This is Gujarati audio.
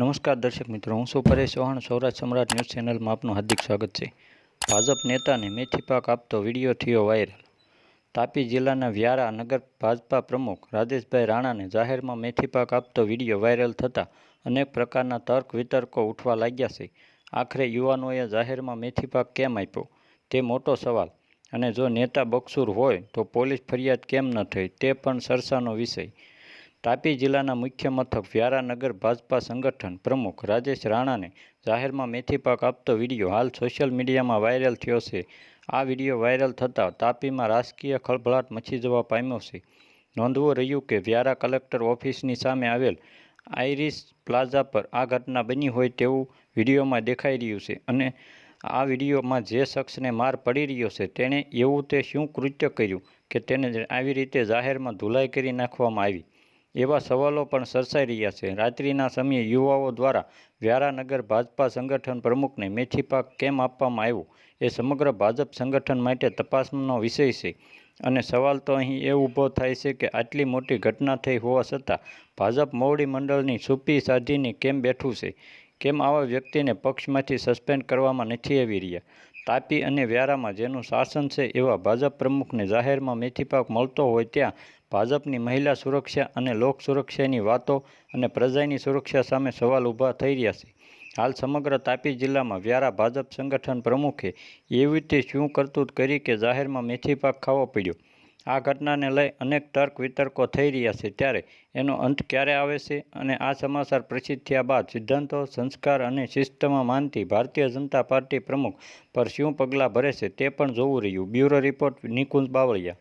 નમસ્કાર દર્શક મિત્રો, હું છું પરેશ ચૌહાણ. સૌરાષ્ટ્ર સમ્રાટ ન્યૂઝ ચેનલમાં આપનું હાર્દિક સ્વાગત છે. ભાજપ નેતાને મેથી પાક આપતો વિડીયો થયો વાયરલ. તાપી જિલ્લાના વ્યારા નગર ભાજપા પ્રમુખ રાજેશભાઈ રાણાને જાહેરમાં મેથી પાક આપતો વિડીયો વાયરલ થતાં અનેક પ્રકારના તર્ક વિતર્કો ઉઠવા લાગ્યા છે. આખરે યુવાનોએ જાહેરમાં મેથી પાક કેમ આપ્યો તે મોટો સવાલ, અને જો નેતા બકસુર હોય તો પોલીસ ફરિયાદ કેમ ન થઈ તે પણ ચર્ચાનો વિષય. તાપી જિલ્લાના મુખ્ય મથક વ્યારા નગર ભાજપા સંગઠન પ્રમુખ રાજેશ રાણાને જાહેરમાં મેથી પાક આપતો વિડીયો હાલ સોશિયલ મીડિયામાં વાયરલ થયો છે. આ વિડીયો વાયરલ થતાં તાપીમાં રાજકીય ખળભળાટ મચી જવા પામ્યો છે. નોંધવું રહ્યું કે વ્યારા કલેક્ટર ઓફિસની સામે આવેલ આઇરિસ પ્લાઝા પર આ ઘટના બની હોય તેવું વિડીયોમાં દેખાઈ રહ્યું છે, અને આ વિડીયોમાં જે શખ્સને માર પડી રહ્યો છે તેણે એવું તે શું કૃત્ય કર્યું કે તેને આવી રીતે જાહેરમાં ધુલાઈ કરી નાખવામાં આવી, એવા સવાલો પણ સર્જાઈ રહ્યા છે. રાત્રિના સમયે યુવાઓ દ્વારા વ્યારા નગર ભાજપા સંગઠન પ્રમુખને મેથી પાક કેમ આપવામાં આવ્યો એ સમગ્ર ભાજપ સંગઠન માટે તપાસનો વિષય છે. અને સવાલ તો અહીં એ ઊભો થાય છે કે આટલી મોટી ઘટના થઈ હોવા છતાં ભાજપ મોવડી મંડળની છુપી સાધીને કેમ બેઠું છે? કેમ આવા વ્યક્તિને પક્ષમાંથી સસ્પેન્ડ કરવામાં નથી આવી રહ્યા? તાપી અને વ્યારામાં જેનું શાસન છે એવા ભાજપ પ્રમુખને જાહેરમાં મેથી પાક મળતો હોય ત્યાં ભાજપની મહિલા સુરક્ષા અને લોક સુરક્ષાની વાતો અને પ્રજાની સુરક્ષા સામે સવાલ ઊભા થઈ રહ્યા છે. હાલ સમગ્ર તાપી જિલ્લામાં વ્યારા ભાજપ સંગઠન પ્રમુખે એવી રીતે શું કરતૂત કરી કે જાહેરમાં મેથી પાક ખાવો પડ્યો? આ ઘટનાને લઈ અનેક તર્ક વિતર્કો થઈ રહ્યા છે, ત્યારે એનો અંત ક્યારે આવે છે? અને આ સમાચાર પ્રસિદ્ધ થયા બાદ સિદ્ધાંતો, સંસ્કાર અને શિસ્તમાં માનતી ભારતીય જનતા પાર્ટી પ્રમુખ પર શું પગલાં ભરે છે તે પણ જોવું રહ્યું. Bureau report, Nikunj Bavaliya.